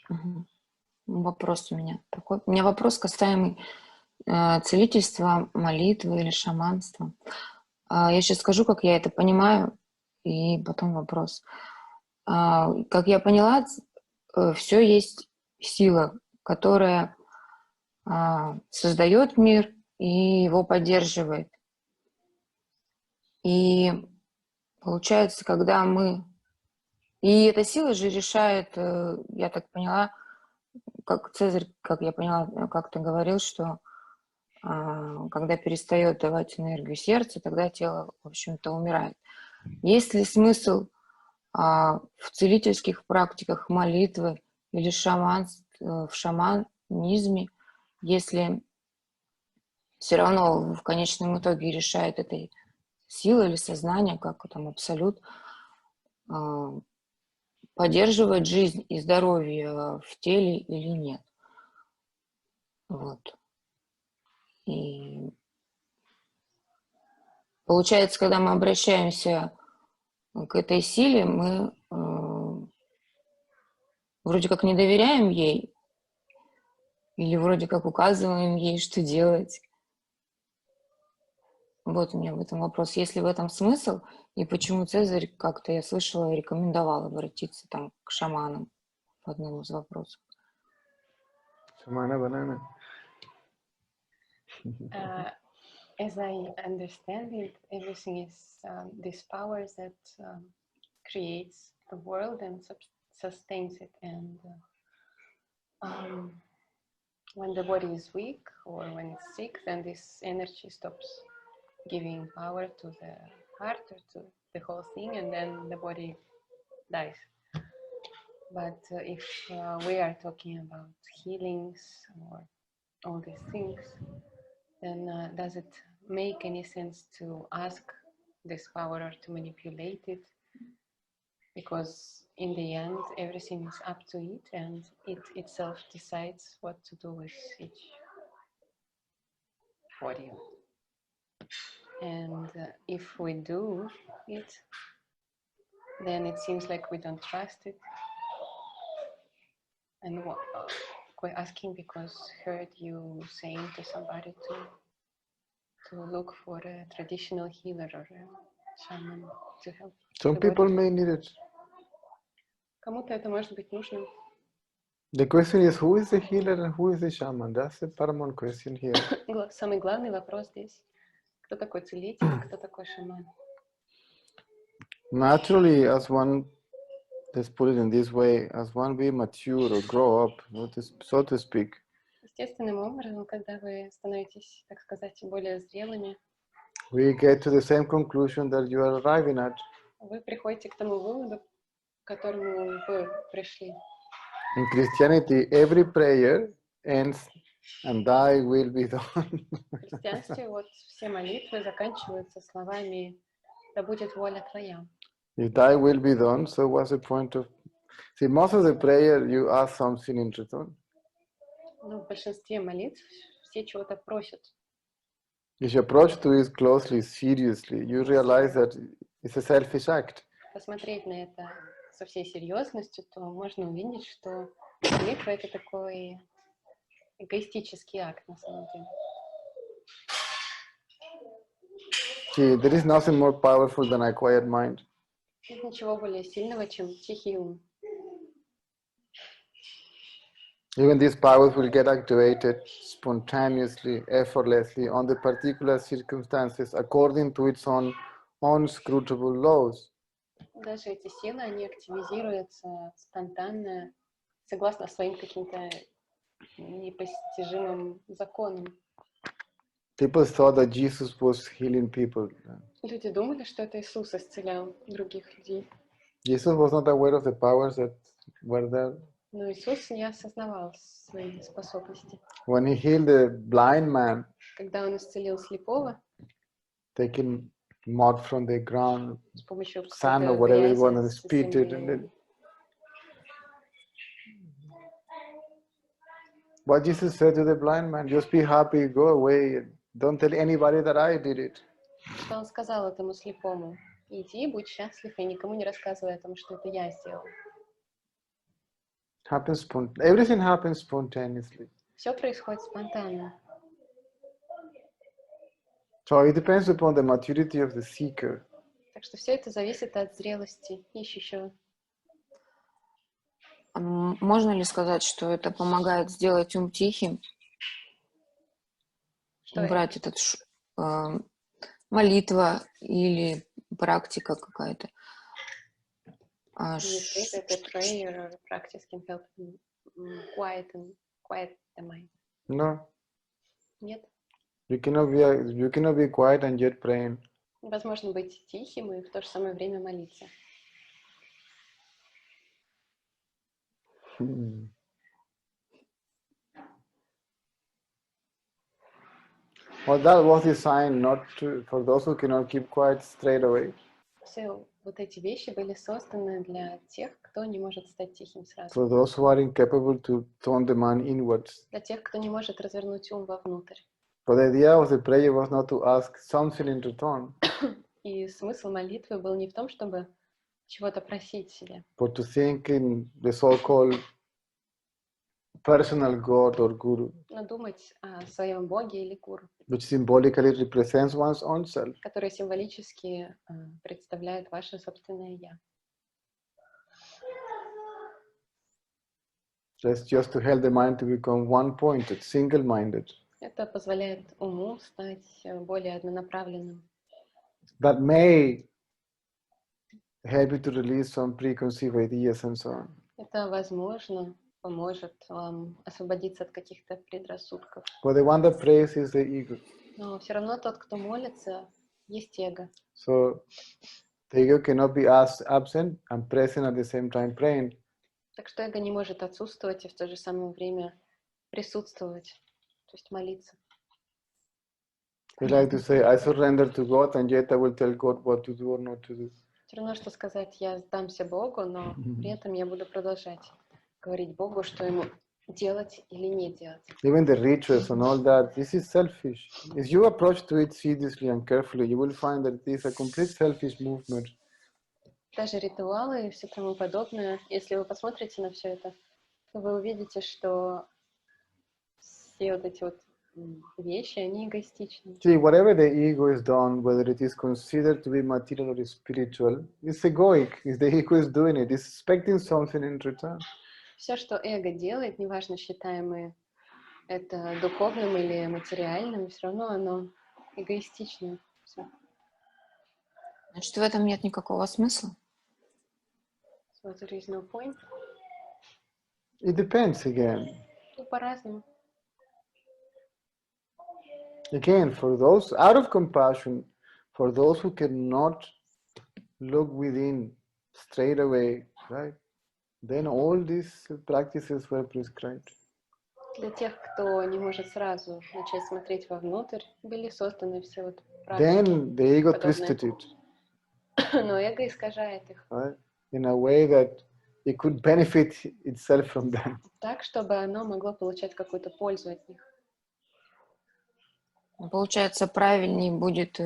Мгм. Вопрос у меня такой. У меня вопрос касаемый целительства, молитвы или шаманства. Я сейчас скажу, как я это понимаю, и потом вопрос. Как я поняла, все есть сила, которая создает мир и его поддерживает. И получается, когда мы... И эта сила же решает, я так поняла, как Цезарь, как я поняла, как-то говорил, что когда перестает давать энергию сердце, тогда тело, в общем-то, умирает. Есть ли смысл в целительских практиках молитвы или в шаманизме, если все равно в конечном итоге решает этой сила или сознание, как там абсолют, поддерживает жизнь и здоровье в теле или нет? Вот. И получается, когда мы обращаемся к этой силе, мы вроде как не доверяем ей или вроде как указываем ей, что делать. Вот у меня в этом вопрос. Есть ли в этом смысл? И почему Цезарь, как-то я слышала, рекомендовал обратиться там к шаманам в одном из вопросов? Шамана банана. As I understand it, everything is this power that creates the world and sustains it. And when the body is weak or when it's sick, then this energy stops giving power to the heart or to the whole thing, and then the body dies. But if we are talking about healings or all these things, then does it make any sense to ask this power or to manipulate it? Because in the end, everything is up to it, and it itself decides what to do with each body. And if we do it, then it seems like we don't trust it. And we're asking because heard you saying to somebody to look for a traditional healer or a shaman to help. Some people may need it. Кому-то это может быть нужно. The question is, who is the healer and who is the shaman? That's the paramount question here. Самый главный вопрос здесь: кто такой целитель, кто такой шаман? Naturally, as one, let's put it in this way, as one we mature or grow up, so to speak, Естественным образом, когда вы становитесь, так сказать, более зрелыми, we get to the same conclusion that you are arriving at. вы приходите к тому выводу, к которому вы пришли. In Christianity, every prayer ends and thy will be done. В христианстве вот все молитвы заканчиваются словами «Да будет воля твоя». If thy will be done, so what's the point of... See, most of the prayer, you ask something in return. Ну, в большинстве молитв все чего-то просят. If you approach to it closely, seriously, you realize that it's a selfish act. Посмотреть на это со всей серьезностью, то можно увидеть, что молитва — это такой эгоистический акт на самом деле. See, there is nothing more powerful than a quiet mind. Нет ничего более сильного, чем тихий ум. Even these powers will get activated spontaneously, effortlessly, on the particular circumstances, according to its own unscrutable laws. Даже эти силы, они активизируются спонтанно, согласно своим каким-то непостижимым законам. People thought that Jesus was healing people. Люди думали, что это Иисус исцелял других людей. Jesus was not aware of the powers that were there. Но Иисус не осознавал свои способности. When he healed the blind man, Когда он исцелил слепого, taking mud from the ground, с помощью sand or какой-то whatever he грязи wanted to с spit it, and земли. then. What Jesus said to the blind man, just be happy, go away, don't tell anybody that I did it. Что он сказал этому слепому? Иди, будь счастлив, и никому не рассказывай о том, что это я сделал. Everything happens spontaneously. Все происходит спонтанно. So it depends upon the maturity of the seeker. Так что все это зависит от зрелости ищущего. Можно ли сказать, что это помогает сделать ум тихим? Что Убрать этот молитва или практика какая-то? You say that the prayer or practice can help quiet the mind. No, Нет. you cannot be quiet and yet praying. Невозможно быть тихим и в то же самое время молиться. Well, that was the sign not to, for those who cannot keep quiet straight away. Все вот эти вещи были созданы для тех, кто не может стать тихим сразу. For those who are incapable to turn the mind inwards. Для тех, кто не может развернуть ум вовнутрь. But the idea of the prayer was not to ask something in return. И смысл молитвы был не в том, чтобы чего-то просить себе, But to think in the so-called personal God or Guru, но думать о своем Боге или Гуру, which symbolically represents one's own self. который символически представляет ваше собственное «я». That's just to help the mind to become one-pointed, single-minded. Это позволяет уму стать более однонаправленным. That may help you to release some preconceived ideas and so on. Это, возможно, поможет вам освободиться от каких-то предрассудков. But the one that prays is the ego. Но все равно тот, кто молится, есть эго. So the ego cannot be absent and present at the same time praying. Так что эго не может отсутствовать и в то же самое время присутствовать, то есть молиться. We like to say, I surrender to God, and yet I will tell God what to do or not to do. Все равно, что сказать, я сдамся Богу, но при этом я буду продолжать говорить Богу, что ему делать или не делать. Even the rituals and all that, this is selfish. If you approach to it seriously and carefully, you will find that it is a complete selfish movement. Даже ритуалы и все тому подобное, если вы посмотрите на все это, то вы увидите, что все вот эти вот вещи, они эгоистичны. See, whatever the ego is done, whether it is considered to be material or spiritual, it's egoic. It's the ego is doing it. It's expecting something in return. Все, что эго делает, неважно, считаем мы это духовным или материальным, все равно оно эгоистичное. Всё. Значит, в этом нет никакого смысла. So there is no point. It depends again. Ну, по-разному. Again, for those out of compassion, for those who cannot look within straight away, right? Then all these practices were prescribed. Для тех, кто не может сразу начать смотреть вовнутрь, были созданы все вот Then the ego подобные. twisted it, Но эго искажает их right? In a way that it could benefit itself from them. так, чтобы оно могло получать какую-то пользу от них. Получается, правильнее будет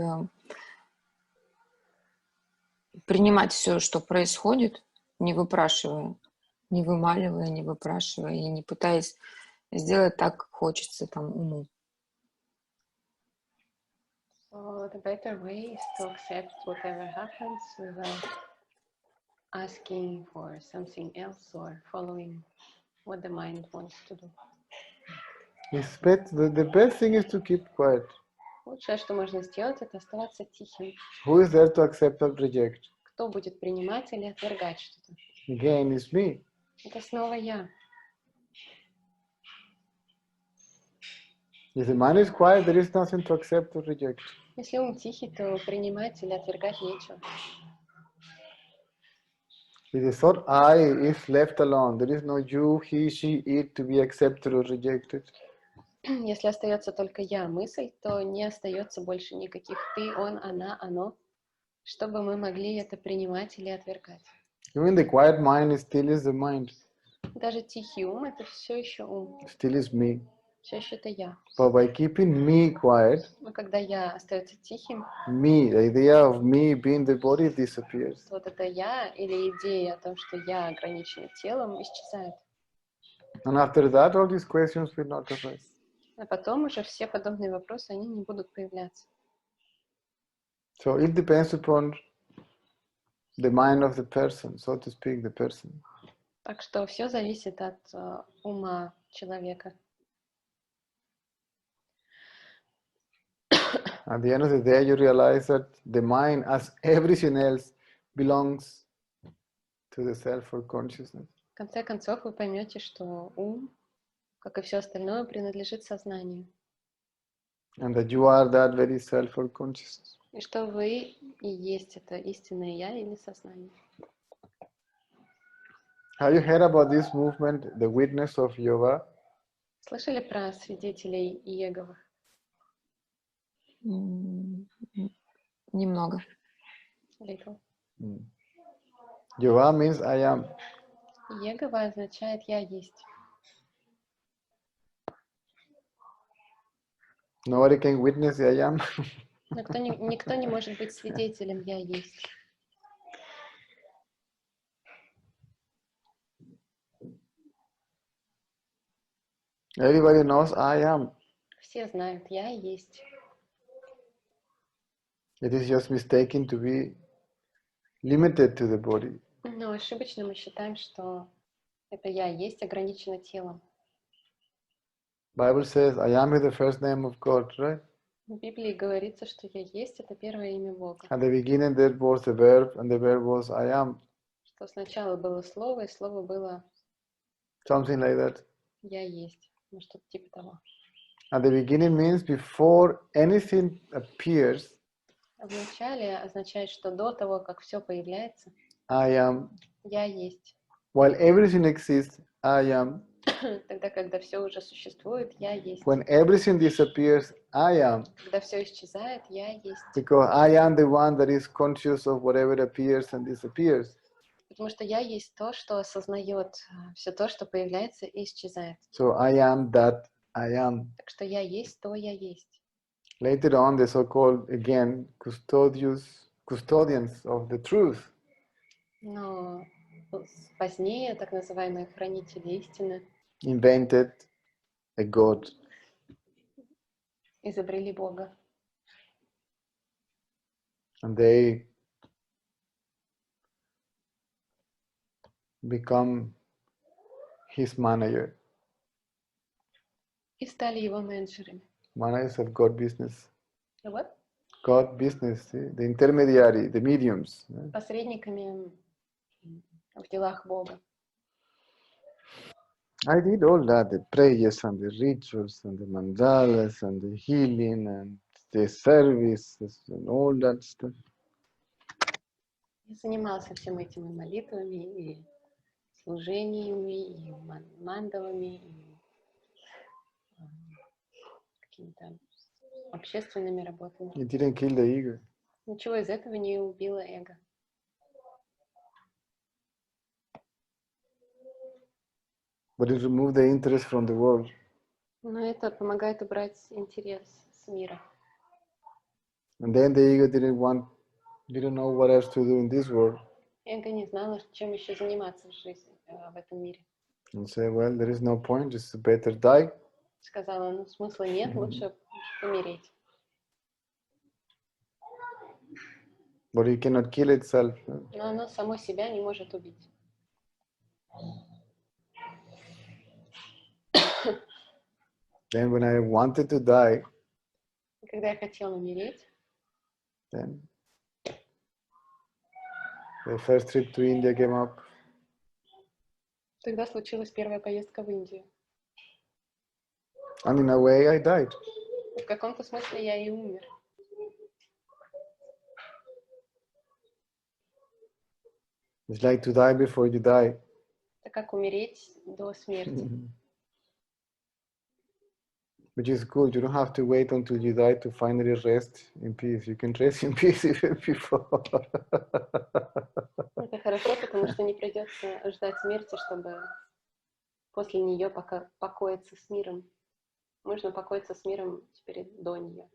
принимать все, что происходит, не выпрашивая, не вымаливая, не выпрашивая и не пытаясь сделать так, как хочется там уму. So the better way is to accept whatever happens without asking for something else or following what the mind wants to do. The best thing is to keep quiet. Лучшее, что можно сделать, это оставаться тихим. Who is there to accept or reject? Кто будет принимать или отвергать что-то? Again, it's me. Это снова я. If the mind is quiet, there is nothing to accept or reject. Если ум тихий, то принимать или отвергать нечего. If the thought I is left alone, there is no you, he, she, it to be accepted or rejected. Если остается только я, мысль, то не остается больше никаких ты, он, она, оно, чтобы мы могли это принимать или отвергать. Even the quiet mind is still is the mind. Даже тихий ум — это все еще ум, Still is me. все еще это я. But by keeping me quiet, Но когда я остается тихим, me, the idea of me being the body disappears. вот это я или идея о том, что я ограничена телом, исчезает. And after that, all these questions will not arise. А потом уже все подобные вопросы, они не будут появляться. So it depends upon the mind of the person, so to speak, the person. Так что все зависит от ума человека. At the end of the day, you realize that the mind, as everything else, belongs to the self or consciousness. В конце концов, вы поймете, что ум, как и все остальное, принадлежит сознанию. And that you are that very self or consciousness. И что вы и есть это истинное я или сознание. Have you heard about this movement, the witness of Jehovah? Слышали про свидетелей Иеговых? Немного. Little. Jehovah means I am. Иегова означает «я есть». Nobody can witness I am. Но никто не может быть свидетелем «я есть». Everybody knows I am. Все знают «я есть». It is just mistaken to be limited to the body. Но ошибочно мы считаем, что это «я есть» ограничено телом. Bible says I am is the first name of God, right? В Библии говорится, что «я есть» — это первое имя Бога. At the beginning there was the verb, and the verb was I am. Что сначала было слово, и слово было Something like that. «я есть». Ну, что-то типа того. At the beginning means before anything appears, В начале означает, что до того, как все появляется, I am. «я есть». While everything exists, I am. Тогда, когда все уже существует, «я есть». When everything disappears, I am. Когда все исчезает, «я есть». Because I am the one that is conscious of whatever appears and disappears. Потому что «я есть» то, что осознает все то, что появляется и исчезает. So I am that I am. Так что «я есть» то «я есть». Later on, the so-called, again, custodians of the truth Но позднее так называемые хранители истины invented a God. изобрели Бога. And they become his manager. И стали его менеджерами. Managers of God business. Вот. God business, see? The intermediary, the mediums. Посредниками в делах Бога. I did all that, the prayers and the rituals and the mandalas and the healing and the services and all that stuff. Я занимался всем этим и молитвами, и служениями, и мандалами, и какими-то общественными работами. It didn't kill the ego. Ничего из этого не убило эго. But it removed the interest from the world. Но это помогает убрать интерес с мира. And then the ego didn't know what else to do in this world. Эго не знало, чем еще заниматься в жизни, в этом мире. And say, well, there is no point, just better die. Сказала, ну смысла нет, лучше умереть. But it cannot kill itself. Но оно само себя не может убить. Then when I wanted to die, Когда я хотела умереть, then the first trip to India came up. тогда случилась первая поездка в Индию. And in a way, I died. В каком-то смысле я и умер. It's like to die before you die. Это как умереть до смерти. Which is good. You don't have to wait until you die to finally rest in peace. You can rest in peace even before. Это хорошо, потому что не придется ждать смерти, чтобы после нее покоиться с миром. Можно покоиться с миром теперь до нее.